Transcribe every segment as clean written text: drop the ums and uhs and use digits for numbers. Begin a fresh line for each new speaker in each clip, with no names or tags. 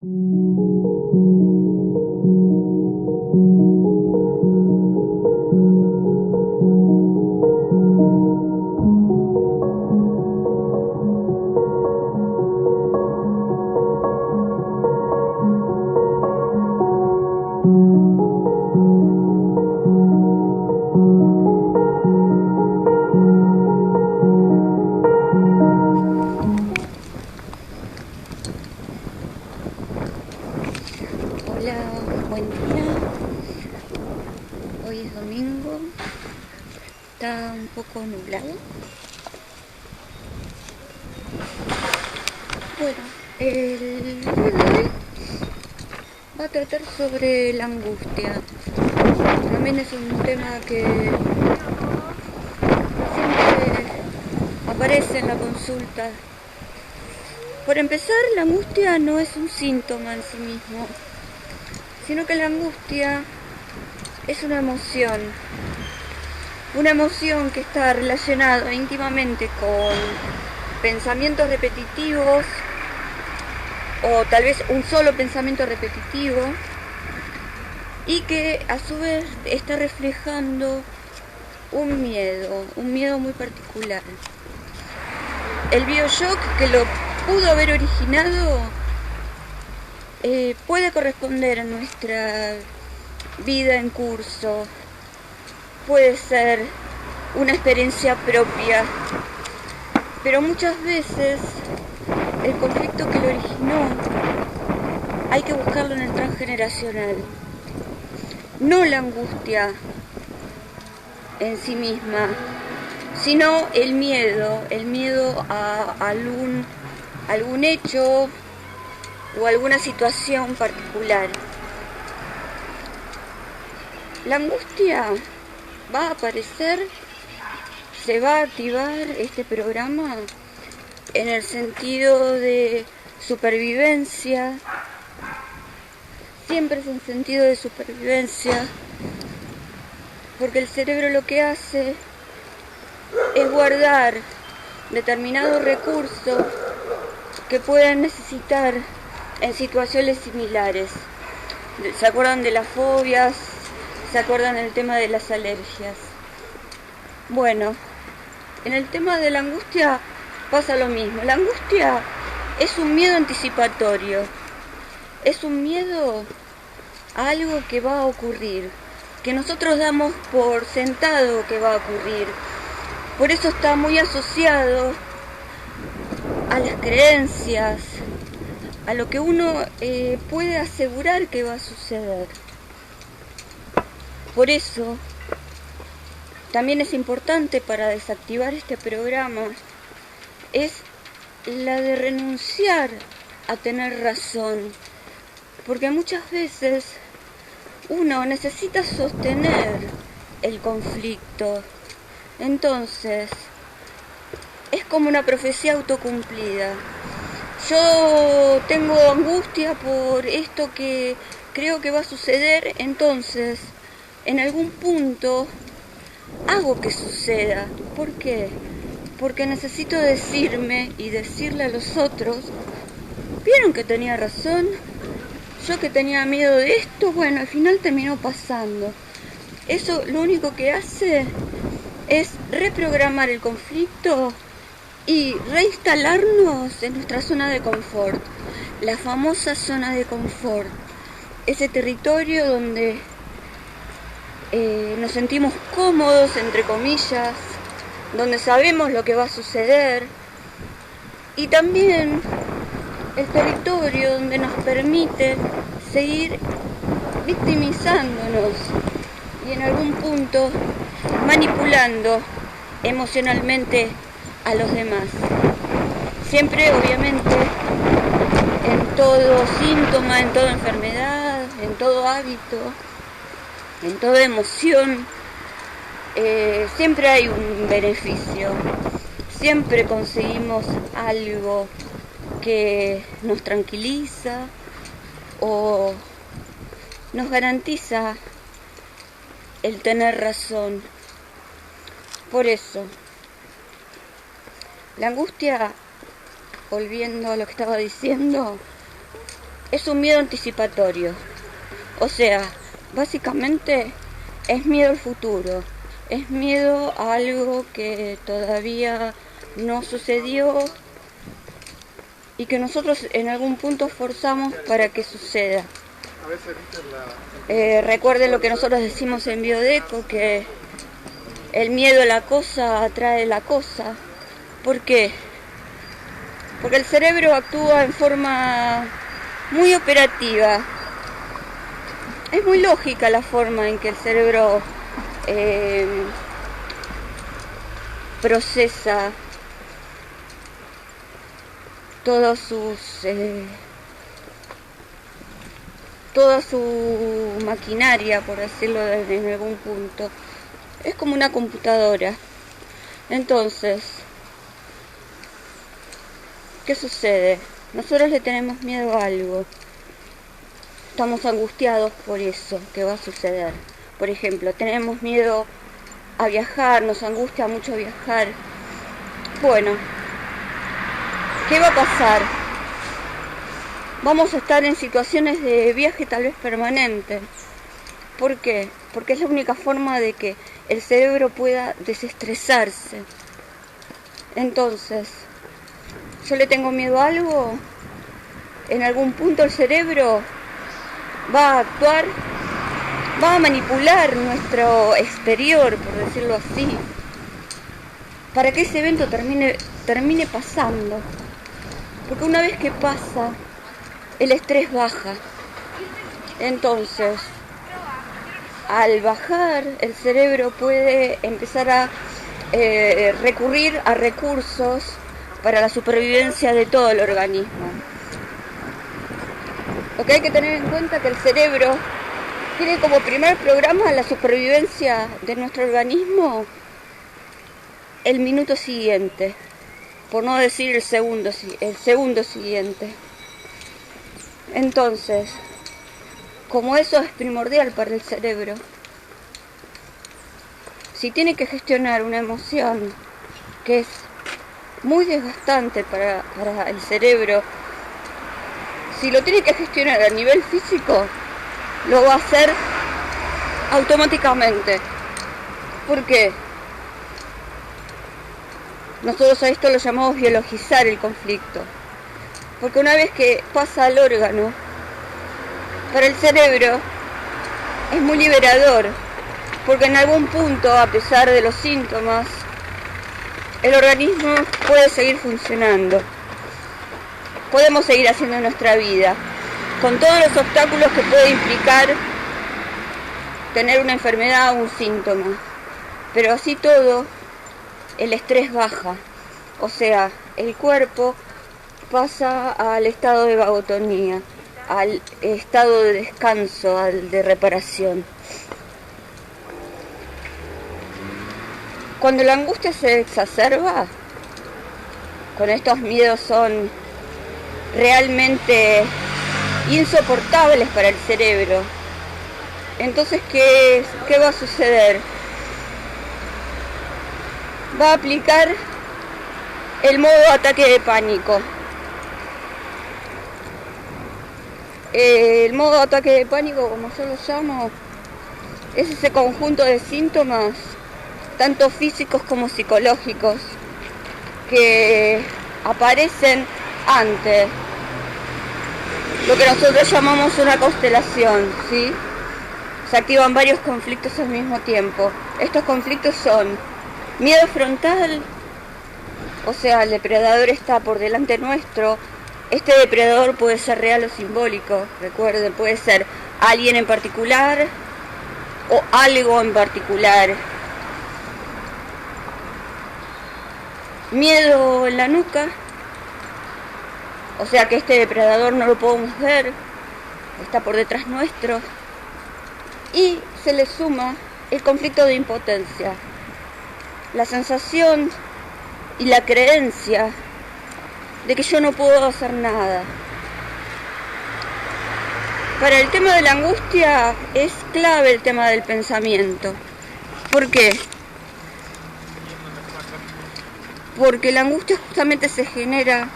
Hola, buen día. Hoy es domingo. Está un poco nublado. Bueno, el día de hoy va a tratar sobre la angustia. También es un tema que siempre aparece en la consulta. Por empezar, la angustia no es un síntoma en sí mismo, sino que la angustia es una emoción que está relacionada íntimamente con pensamientos repetitivos o tal vez un solo pensamiento repetitivo, y que a su vez está reflejando un miedo muy particular. El bioshock que lo pudo haber originado puede corresponder a nuestra vida en curso, puede ser una experiencia propia, pero muchas veces el conflicto que lo originó hay que buscarlo en el transgeneracional. No la angustia en sí misma, sino el miedo a algún hecho o alguna situación particular. La angustia va a aparecer, se va a activar este programa en el sentido de supervivencia, siempre es un sentido de supervivencia, porque el cerebro lo que hace es guardar determinados recursos que puedan necesitar en situaciones similares. ¿Se acuerdan de las fobias? ¿Se acuerdan del tema de las alergias? Bueno, en el tema de la angustia pasa lo mismo. La angustia es un miedo anticipatorio, es un miedo a algo que va a ocurrir, que nosotros damos por sentado que va a ocurrir. Por eso está muy asociado a las creencias, a lo que uno puede asegurar que va a suceder. Por eso también es importante, para desactivar este programa, es la de renunciar a tener razón, porque muchas veces uno necesita sostener el conflicto. Entonces, es como una profecía autocumplida. Yo tengo angustia por esto que creo que va a suceder, entonces, en algún punto, hago que suceda. ¿Por qué? Porque necesito decirme y decirle a los otros: ¿vieron que tenía razón? Yo que tenía miedo de esto, bueno, al final terminó pasando. Eso lo único que hace es reprogramar el conflicto y reinstalarnos en nuestra zona de confort, la famosa zona de confort, ese territorio donde nos sentimos cómodos, entre comillas, donde sabemos lo que va a suceder, y también el territorio donde nos permite seguir victimizándonos y en algún punto manipulando emocionalmente a los demás. Siempre, obviamente, en todo síntoma, en toda enfermedad, en todo hábito, en toda emoción, siempre hay un beneficio. Siempre conseguimos algo que nos tranquiliza o nos garantiza el tener razón. Por eso, la angustia, volviendo a lo que estaba diciendo, es un miedo anticipatorio. O sea, básicamente es miedo al futuro, es miedo a algo que todavía no sucedió y que nosotros en algún punto forzamos para que suceda. Recuerden lo que nosotros decimos en Biodeco, que el miedo a la cosa atrae la cosa. ¿Por qué? Porque el cerebro actúa en forma muy operativa. Es muy lógica la forma en que el cerebro procesa toda su maquinaria, por decirlo desde algún punto. Es como una computadora. Entonces, ¿qué sucede? Nosotros le tenemos miedo a algo. Estamos angustiados por eso que va a suceder. Por ejemplo, tenemos miedo a viajar, nos angustia mucho viajar. Bueno, ¿qué va a pasar? Vamos a estar en situaciones de viaje tal vez permanente. ¿Por qué? Porque es la única forma de que el cerebro pueda desestresarse. Entonces, yo le tengo miedo a algo, en algún punto el cerebro va a actuar, va a manipular nuestro exterior, por decirlo así, para que ese evento termine pasando. Porque una vez que pasa, el estrés baja. Entonces, al bajar, el cerebro puede empezar a recurrir a recursos para la supervivencia de todo el organismo. Lo que hay que tener en cuenta es que el cerebro tiene como primer programa la supervivencia de nuestro organismo el minuto siguiente, por no decir el segundo siguiente. Entonces, como eso es primordial para el cerebro, si tiene que gestionar una emoción que es muy desgastante para el cerebro, si lo tiene que gestionar a nivel físico, lo va a hacer automáticamente. ¿Por qué? Nosotros a esto lo llamamos biologizar el conflicto. Porque una vez que pasa al órgano, para el cerebro es muy liberador. Porque en algún punto, a pesar de los síntomas, el organismo puede seguir funcionando. Podemos seguir haciendo nuestra vida, con todos los obstáculos que puede implicar tener una enfermedad o un síntoma. Pero así todo, el estrés baja. O sea, el cuerpo pasa al estado de vagotonía, al estado de descanso, al de reparación. Cuando la angustia se exacerba, cuando estos miedos son realmente insoportables para el cerebro, entonces ¿qué va a suceder? Va a aplicar el modo ataque de pánico. El modo ataque de pánico, como yo lo llamo, es ese conjunto de síntomas, tanto físicos como psicológicos, que aparecen ante lo que nosotros llamamos una constelación, ¿sí? Se activan varios conflictos al mismo tiempo. Estos conflictos son miedo frontal, o sea, el depredador está por delante nuestro. Este depredador puede ser real o simbólico, recuerden, puede ser alguien en particular o algo en particular. Miedo en la nuca, o sea que este depredador no lo podemos ver, está por detrás nuestro. Y se le suma el conflicto de impotencia, la sensación y la creencia de que yo no puedo hacer nada. Para el tema de la angustia es clave el tema del pensamiento. ¿Por qué? Porque la angustia justamente se genera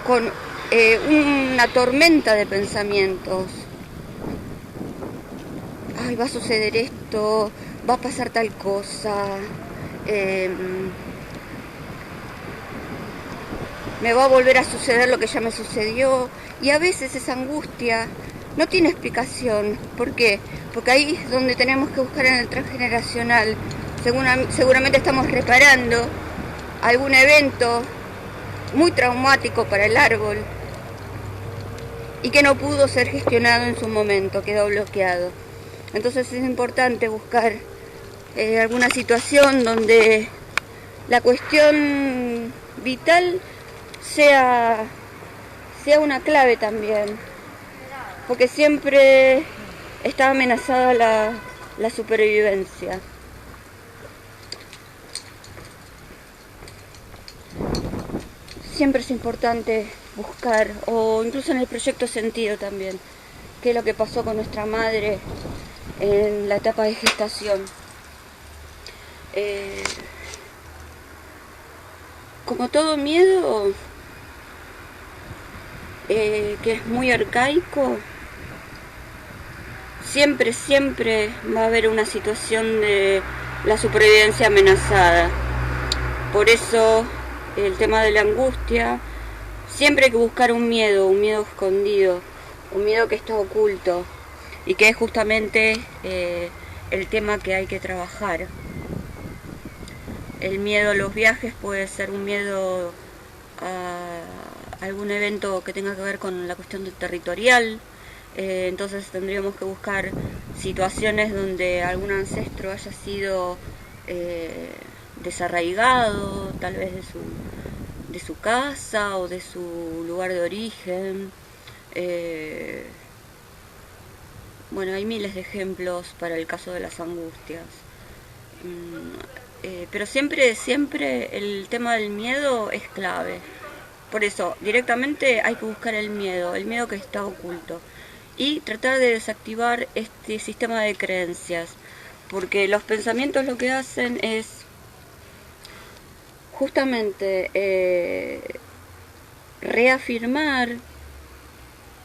con una tormenta de pensamientos. Ay, va a suceder esto, va a pasar tal cosa, me va a volver a suceder lo que ya me sucedió. Y a veces esa angustia no tiene explicación. ¿Por qué? Porque ahí es donde tenemos que buscar en el transgeneracional. Seguramente estamos reparando algún evento muy traumático para el árbol y que no pudo ser gestionado en su momento, quedó bloqueado. Entonces es importante buscar alguna situación donde la cuestión vital sea una clave también, porque siempre está amenazada la supervivencia. Siempre es importante buscar, o incluso en el proyecto Sentido también, qué es lo que pasó con nuestra madre en la etapa de gestación. Como todo miedo que es muy arcaico, siempre va a haber una situación de la supervivencia amenazada. Por eso el tema de la angustia, siempre hay que buscar un miedo escondido, un miedo que está oculto y que es justamente el tema que hay que trabajar. El miedo a los viajes puede ser un miedo a algún evento que tenga que ver con la cuestión territorial, entonces tendríamos que buscar situaciones donde algún ancestro haya sido desarraigado, tal vez de su casa o de su lugar de origen. Bueno, hay miles de ejemplos para el caso de las angustias. Pero siempre el tema del miedo es clave. Por eso, directamente hay que buscar el miedo que está oculto. Y tratar de desactivar este sistema de creencias. Porque los pensamientos lo que hacen es justamente reafirmar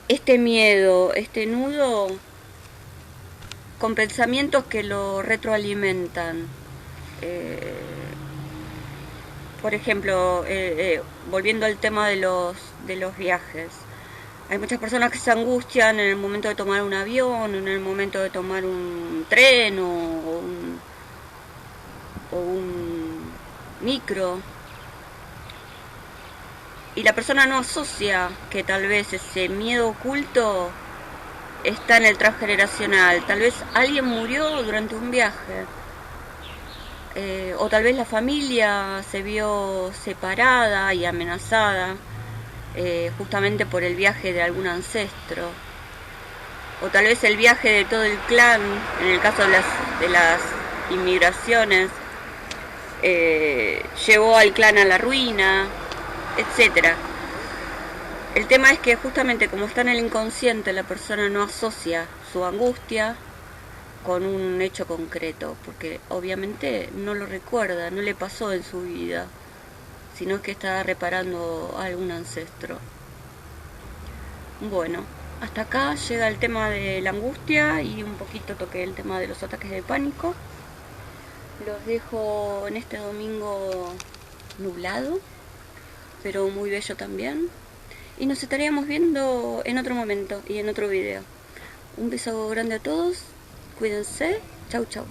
este miedo, este nudo, con pensamientos que lo retroalimentan. Por ejemplo, volviendo al tema de los viajes, hay muchas personas que se angustian en el momento de tomar un avión, en el momento de tomar un tren o un micro, y la persona no asocia que tal vez ese miedo oculto está en el transgeneracional. Tal vez alguien murió durante un viaje, o tal vez la familia se vio separada y amenazada justamente por el viaje de algún ancestro, o tal vez el viaje de todo el clan, en el caso de las inmigraciones, llevó al clan a la ruina, etcétera. El tema es que justamente como está en el inconsciente, la persona no asocia su angustia con un hecho concreto, porque obviamente no lo recuerda, no le pasó en su vida, sino que está reparando a algún ancestro. Bueno, hasta acá llega el tema de la angustia y un poquito toqué el tema de los ataques de pánico. Los dejo en este domingo nublado, pero muy bello también. Y nos estaríamos viendo en otro momento y en otro video. Un beso grande a todos, cuídense, chau chau.